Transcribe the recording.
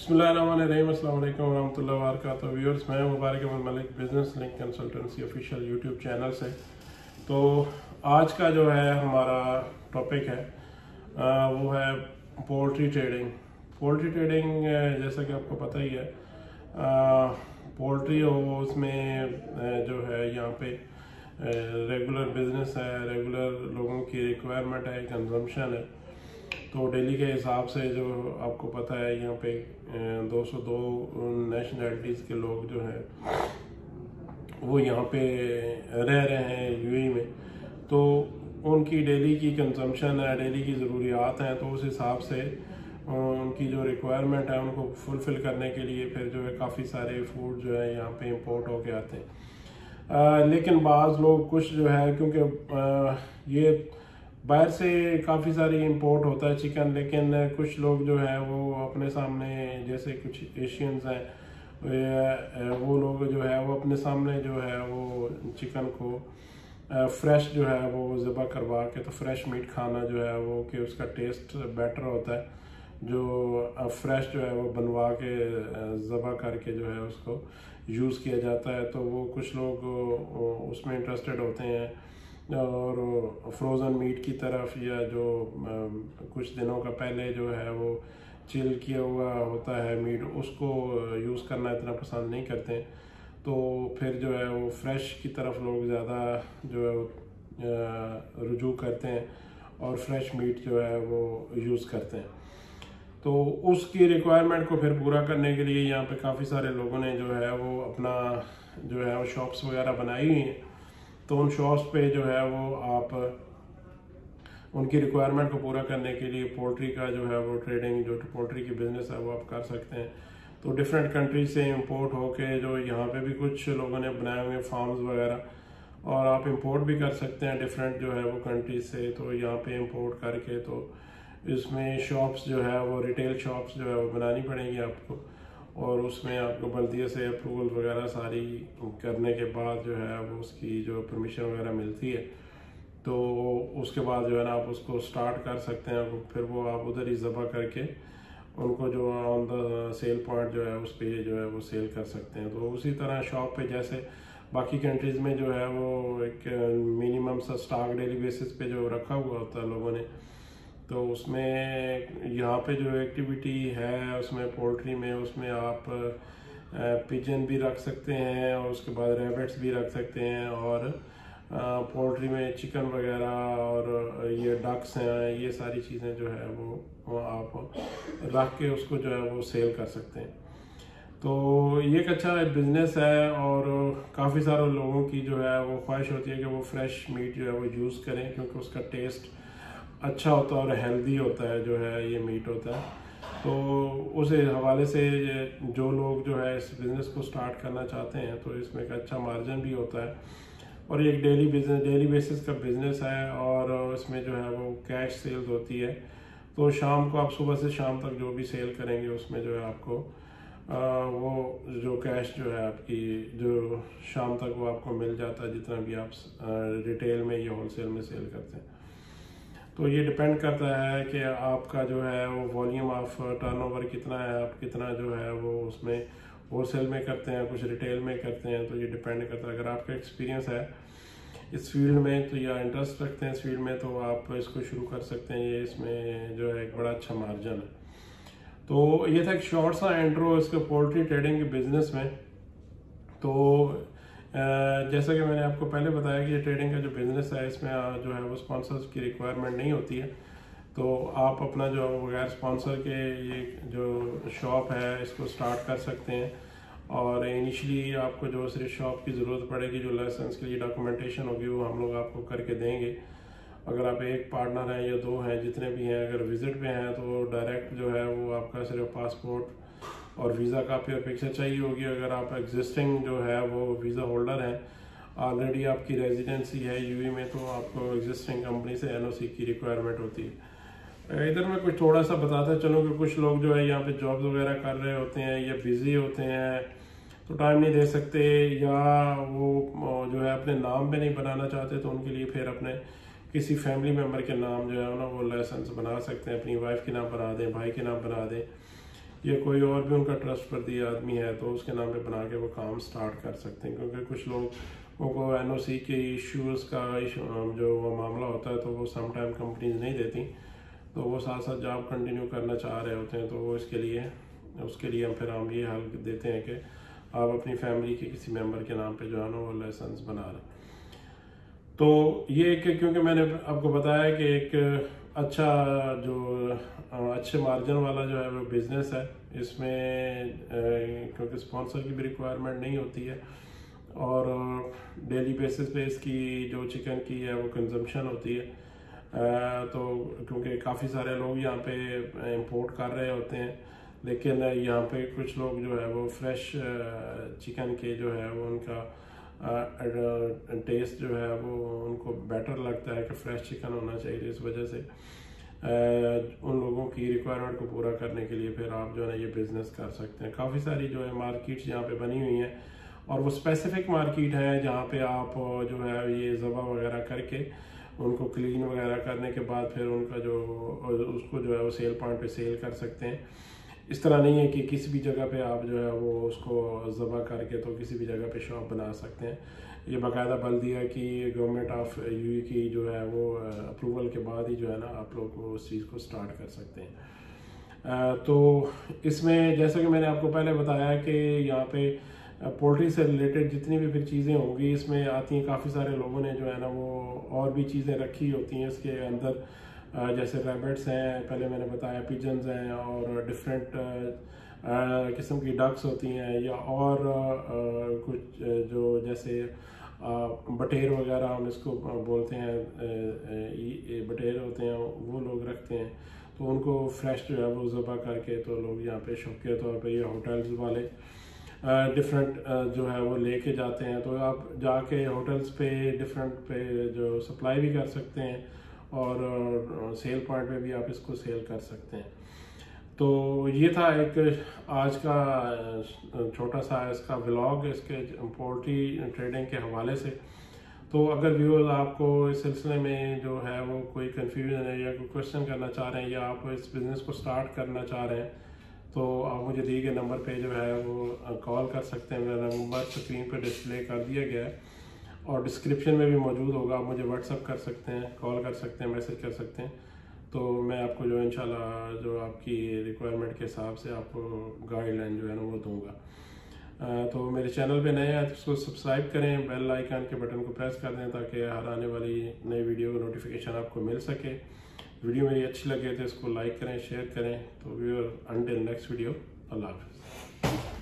बिस्मिल्लाहिर्रहमानिर्रहीम, अस्सलाम वालेकुम रहमतुल्लाहि व बरकातुहू। व्यूअर्स, मैं Mubarak Ahmad Malik business link consultancy official YouTube channel से। तो आज का जो है हमारा टॉपिक है वो है पोल्ट्री ट्रेडिंग। पोल्ट्री ट्रेडिंग जैसा कि आपको पता ही है, पोल्ट्री हो उसमें जो है यहाँ पे रेगुलर बिजनेस है, रेगुलर लोगों की रिक्वायरमेंट है, कंजम्पशन है। तो डेली के हिसाब से जो आपको पता है यहाँ पे 202 नेशनैलिटीज़ के लोग जो हैं वो यहाँ पे रह रहे हैं यूएई में। तो उनकी डेली की कंजम्पशन है, डेली की ज़रूरियात हैं, तो उस हिसाब से उनकी जो रिक्वायरमेंट है उनको फुलफ़िल करने के लिए फिर जो है काफ़ी सारे फूड जो है यहाँ पे इंपोर्ट होके आते हैं। लेकिन बाज़ लोग कुछ जो है, क्योंकि ये बाहर से काफ़ी सारी इंपोर्ट होता है चिकन, लेकिन कुछ लोग जो है वो अपने सामने, जैसे कुछ एशियंस हैं वो लोग जो है वो अपने सामने जो है वो चिकन को फ्रेश जो है वो ज़बह करवा के, तो फ्रेश मीट खाना जो है वो कि उसका टेस्ट बेटर होता है। जो फ्रेश जो है वो बनवा के ज़बह करके जो है उसको यूज़ किया जाता है, तो वो कुछ लोग उसमें इंटरेस्टेड होते हैं। और फ्रोज़न मीट की तरफ, या जो कुछ दिनों का पहले जो है वो चिल किया हुआ होता है मीट, उसको यूज़ करना इतना पसंद नहीं करते हैं। तो फिर जो है वो फ्रेश की तरफ लोग ज़्यादा जो है रुजू करते हैं और फ्रेश मीट जो है वो यूज़ करते हैं। तो उसकी रिक्वायरमेंट को फिर पूरा करने के लिए यहाँ पे काफ़ी सारे लोगों ने जो है वो अपना जो है वो शॉप्स वगैरह बनाई हुई हैं। तो उन शॉप्स पे जो है वो आप उनकी रिक्वायरमेंट को पूरा करने के लिए पोल्ट्री का जो है वो ट्रेडिंग, जो पोल्ट्री की बिज़नेस है वो आप कर सकते हैं। तो डिफरेंट कंट्री से इंपोर्ट होके जो यहाँ पे भी कुछ लोगों ने बनाए हुए फार्म्स वगैरह, और आप इंपोर्ट भी कर सकते हैं डिफरेंट जो है वो कंट्री से। तो यहाँ पे इंपोर्ट करके तो इसमें शॉप्स जो है वो रिटेल शॉप्स जो है वो बनानी पड़ेंगी आपको, और उसमें आपको बल्दिया से अप्रूवल वगैरह सारी करने के बाद जो है वो उसकी जो परमिशन वगैरह मिलती है, तो उसके बाद जो है ना आप उसको स्टार्ट कर सकते हैं। फिर वो आप उधर ही ज़बह करके उनको जो ऑन द सेल पॉइंट जो है उस पर जो है वो सेल कर सकते हैं। तो उसी तरह शॉप पे जैसे बाकी कंट्रीज़ में जो है वो एक मिनिमम सा स्टॉक डेली बेसिस पे जो रखा हुआ होता है लोगों ने, तो उसमें यहाँ पे जो एक्टिविटी है उसमें पोल्ट्री में, उसमें आप पिजन भी रख सकते हैं और उसके बाद रैबिट्स भी रख सकते हैं, और पोल्ट्री में चिकन वगैरह और ये डक्स हैं, ये सारी चीज़ें जो है वो आप रख के उसको जो है वो सेल कर सकते हैं। तो ये एक अच्छा बिजनेस है, और काफ़ी सारे लोगों की जो है वो ख्वाहिश होती है कि वो फ्रेश मीट जो है वो यूज़ करें, क्योंकि उसका टेस्ट अच्छा होता है और हेल्दी होता है जो है ये मीट होता है। तो उस हवाले से जो लोग जो है इस बिज़नेस को स्टार्ट करना चाहते हैं तो इसमें एक अच्छा मार्जिन भी होता है, और ये एक डेली बेसिस का बिज़नेस है, और इसमें जो है वो कैश सेल्स होती है। तो शाम को आप सुबह से शाम तक जो भी सेल करेंगे उसमें जो है आपको वो जो कैश जो है आपकी जो शाम तक वो आपको मिल जाता है, जितना भी आप रिटेल में या होलसेल में सेल करते हैं। तो ये डिपेंड करता है कि आपका जो है वो वॉल्यूम ऑफ टर्नओवर कितना है, आप कितना जो है वो उसमें होलसेल में करते हैं, कुछ रिटेल में करते हैं। तो ये डिपेंड करता है। अगर आपका एक्सपीरियंस है इस फील्ड में तो या इंटरेस्ट रखते हैं इस फील्ड में, तो आप इसको शुरू कर सकते हैं। ये इसमें जो है एक बड़ा अच्छा मार्जिन है। तो ये था एक शॉर्ट सा इंट्रो इसके पोल्ट्री ट्रेडिंग के बिजनेस में। तो जैसा कि मैंने आपको पहले बताया कि ये ट्रेडिंग का जो बिज़नेस है इसमें जो है वो स्पॉन्सर्स की रिक्वायरमेंट नहीं होती है। तो आप अपना जो बगैर स्पॉन्सर के ये जो शॉप है इसको स्टार्ट कर सकते हैं, और इनिशियली आपको जो सिर्फ शॉप की ज़रूरत पड़ेगी, जो लाइसेंस के लिए डॉक्यूमेंटेशन होगी वो हम लोग आपको करके देंगे। अगर आप एक पार्टनर हैं या दो हैं, जितने भी हैं, अगर विज़िट पे हैं तो डायरेक्ट जो है वो आपका सिर्फ पासपोर्ट और वीज़ा कापी और पिक्चर चाहिए होगी। अगर आप एग्जिस्टिंग जो है वो वीज़ा होल्डर हैं, ऑलरेडी आपकी रेजिडेंसी है यूएई में, तो आपको एग्जिस्टिंग कंपनी से एनओसी की रिक्वायरमेंट होती है। इधर मैं कुछ थोड़ा सा बताता चलूँ कि कुछ लोग जो है यहाँ पे जॉब्स वगैरह कर रहे होते हैं या बिज़ी होते हैं, तो टाइम नहीं दे सकते, या वो जो है अपने नाम पे नहीं बनाना चाहते, तो उनके लिए फिर अपने किसी फैमिली मेम्बर के नाम जो है ना वो लाइसेंस बना सकते हैं। अपनी वाइफ के नाम बना दें, भाई के नाम बना दें, या कोई और भी उनका ट्रस्टवर्दी आदमी है तो उसके नाम पे बना के वो काम स्टार्ट कर सकते हैं। क्योंकि कुछ लोगों को NOC के इश्यूज़ का जो वो मामला होता है तो वो समटाइम कंपनीज नहीं देती, तो वो साथ साथ जॉब कंटिन्यू करना चाह रहे होते हैं, तो वो उसके लिए हम ये हल देते हैं कि आप अपनी फैमिली के किसी मेंबर के नाम पे जो है ना वो लाइसेंस बना रहे। तो ये क्योंकि मैंने आपको बताया कि एक अच्छा जो अच्छे मार्जिन वाला जो है वो बिज़नेस है, इसमें क्योंकि स्पॉन्सर की भी रिक्वायरमेंट नहीं होती है और डेली बेसिस पे इसकी जो चिकन की है वो कंजम्पशन होती है। तो क्योंकि काफ़ी सारे लोग यहाँ पे इंपोर्ट कर रहे होते हैं, लेकिन यहाँ पे कुछ लोग जो है वो फ्रेश चिकन के जो है वो उनका टेस्ट जो है वो उनको बेटर लगता है कि फ्रेश चिकन होना चाहिए। इस वजह से उन लोगों की रिक्वायरमेंट को पूरा करने के लिए फिर आप जो है ये बिज़नेस कर सकते हैं। काफ़ी सारी जो है मार्केट्स यहाँ पे बनी हुई हैं और वो स्पेसिफिक मार्केट है जहाँ पे आप जो है ये ज़बा वगैरह करके उनको क्लीन वगैरह करने के बाद फिर उनका उसको जो है वो सेल पॉइंट पे सेल कर सकते हैं। इस तरह नहीं है कि किसी भी जगह पे आप जो है वो उसको ज़बा करके तो किसी भी जगह पे शॉप बना सकते हैं। ये बाकायदा बल्दिया की गवर्नमेंट ऑफ UAE की जो है वो अप्रूवल के बाद ही जो है ना आप लोग उस चीज़ को स्टार्ट कर सकते हैं। तो इसमें जैसे कि मैंने आपको पहले बताया कि यहाँ पे पोल्ट्री से रिलेटेड जितनी भी फिर चीज़ें होंगी इसमें आती हैं। काफ़ी सारे लोगों ने जो है ना वो और भी चीज़ें रखी होती हैं इसके अंदर, जैसे रैबिट्स हैं, पहले मैंने बताया पिजन्स हैं, और डिफरेंट किस्म की डक्स होती हैं, या और कुछ जो जैसे बटेर वगैरह हम इसको बोलते हैं, बटेर होते हैं वो लोग रखते हैं। तो उनको फ्रेश जो है वो ज़बा करके तो लोग यहाँ पे शौक के तौर पे ये होटल्स वाले डिफरेंट जो है वो लेके जाते हैं। तो आप जाके होटल्स पे डिफरेंट पे जो सप्लाई भी कर सकते हैं और सेल पॉइंट पे भी आप इसको सेल कर सकते हैं। तो ये था एक आज का छोटा सा इसका व्लॉग इसके पोल्ट्री ट्रेडिंग के हवाले से। तो अगर व्यूअर्स आपको इस सिलसिले में जो है वो कोई कन्फ्यूजन है या कोई क्वेश्चन करना चाह रहे हैं या आप इस बिज़नेस को स्टार्ट करना चाह रहे हैं तो आप मुझे दिए गए नंबर पे जो है वो कॉल कर सकते हैं। मेरा नंबर स्क्रीन पे डिस्प्ले कर दिया गया है और डिस्क्रिप्शन में भी मौजूद होगा। आप मुझे व्हाट्सअप कर सकते हैं, कॉल कर सकते हैं, मैसेज कर सकते हैं। तो मैं आपको जो इंशाल्लाह जो आपकी रिक्वायरमेंट के हिसाब से आपको गाइडलाइन जो है ना वो दूंगा। तो मेरे चैनल पे नए हैं तो उसको सब्सक्राइब करें, बेल आइकन के बटन को प्रेस कर दें ताकि हर आने वाली नई वीडियो का नोटिफिकेशन आपको मिल सके। वीडियो मेरी अच्छी लगे तो इसको लाइक करें, शेयर करें। तो व्यूअर, अंटिल नेक्स्ट वीडियो, अल्लाह हाफ़िज़।